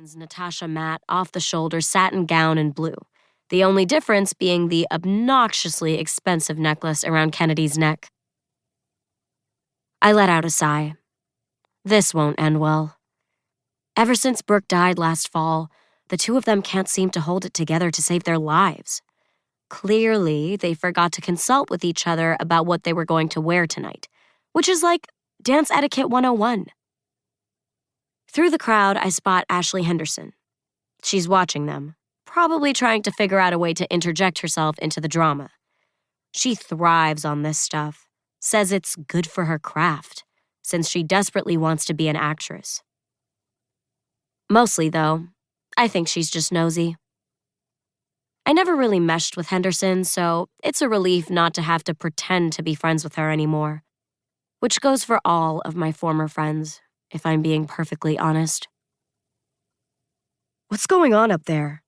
Henderson's Natasha matte off-the-shoulder satin gown in blue, the only difference being the obnoxiously expensive necklace around Kennedy's neck. I let out a sigh. This won't end well. Ever since Brooke died last fall, the two of them can't seem to hold it together to save their lives. Clearly, they forgot to consult with each other about what they were going to wear tonight, which is like Dance Etiquette 101. Through the crowd, I spot Ashley Henderson. She's watching them, probably trying to figure out a way to interject herself into the drama. She thrives on this stuff, says it's good for her craft, since she desperately wants to be an actress. Mostly, though, I think she's just nosy. I never really meshed with Henderson, so it's a relief not to have to pretend to be friends with her anymore. Which goes for all of my former friends, if I'm being perfectly honest. "What's going on up there?"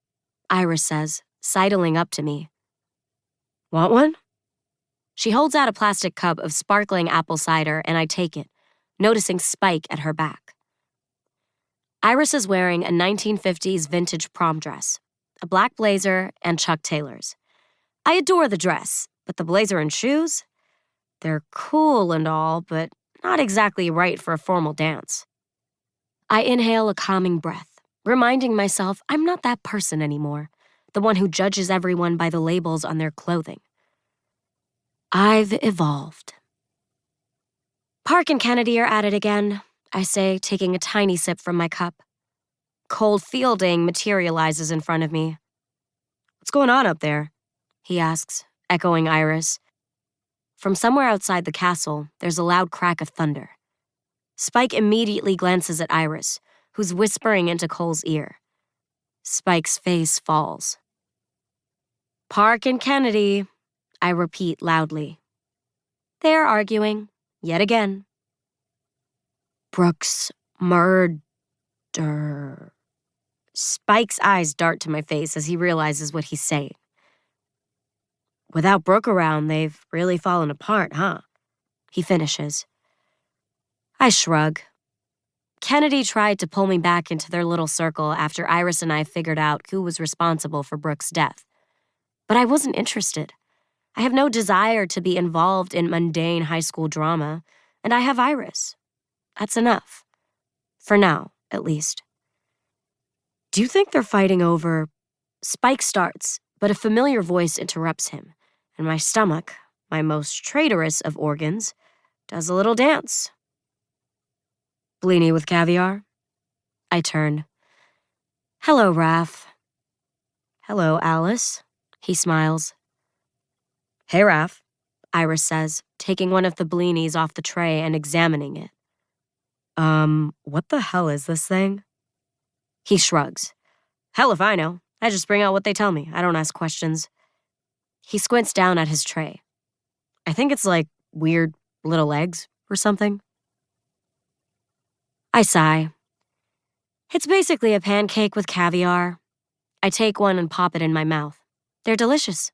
Iris says, sidling up to me. "Want one?" She holds out a plastic cup of sparkling apple cider, and I take it, noticing Spike at her back. Iris is wearing a 1950s vintage prom dress, a black blazer, and Chuck Taylors. I adore the dress, but the blazer and shoes? They're cool and all, but not exactly right for a formal dance. I inhale a calming breath, reminding myself I'm not that person anymore, the one who judges everyone by the labels on their clothing. I've evolved. Park and Kennedy are at it again, I say, taking a tiny sip from my cup. Cole Fielding materializes in front of me. "What's going on up there?" he asks, echoing Iris. From somewhere outside the castle, there's a loud crack of thunder. Spike immediately glances at Iris, who's whispering into Cole's ear. Spike's face falls. "Park and Kennedy," I repeat loudly. They're arguing, yet again. "Brooke's murder." Spike's eyes dart to my face as he realizes what he's saying. "Without Brooke around, they've really fallen apart, huh?" he finishes. I shrug. Kennedy tried to pull me back into their little circle after Iris and I figured out who was responsible for Brooke's death. But I wasn't interested. I have no desire to be involved in mundane high school drama, and I have Iris. That's enough. For now, at least. "Do you think they're fighting over—" Spike starts, but a familiar voice interrupts him, and my stomach, my most traitorous of organs, does a little dance. "Blini with caviar?" I turn. "Hello, Raph." "Hello, Alice," he smiles. "Hey, Raph," Iris says, taking one of the blinis off the tray and examining it. What the hell is this thing?" He shrugs. "Hell if I know. I just bring out what they tell me. I don't ask questions." He squints down at his tray. "I think it's like weird little eggs or something." I sigh. "It's basically a pancake with caviar." I take one and pop it in my mouth. They're delicious.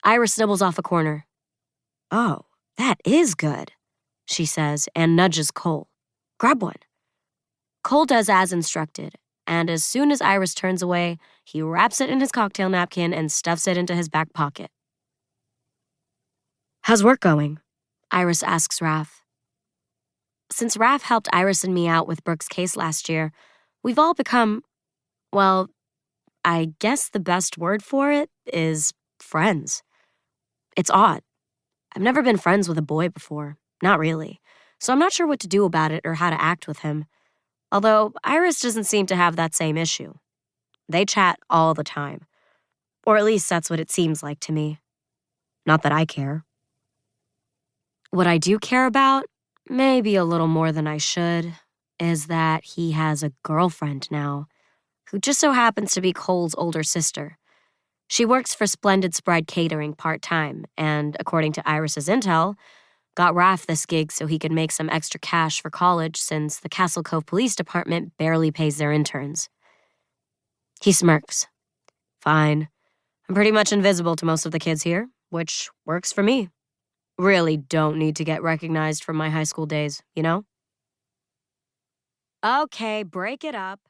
Iris nibbles off a corner. "Oh, that is good," she says, and nudges Cole. "Grab one." Cole does as instructed, and as soon as Iris turns away, he wraps it in his cocktail napkin and stuffs it into his back pocket. "How's work going?" Iris asks Raph. Since Raph helped Iris and me out with Brooke's case last year, we've all become, well, I guess the best word for it is friends. It's odd. I've never been friends with a boy before, not really, so I'm not sure what to do about it or how to act with him. Although Iris doesn't seem to have that same issue. They chat all the time. Or at least that's what it seems like to me. Not that I care. What I do care about, maybe a little more than I should, is that he has a girlfriend now, who just so happens to be Cole's older sister. She works for Splendid Sprite Catering part-time, and according to Iris's intel, got Raph this gig so he could make some extra cash for college since the Castle Cove Police Department barely pays their interns. He smirks. "Fine. I'm pretty much invisible to most of the kids here, which works for me. Really don't need to get recognized from my high school days, you know?" "Okay, break it up."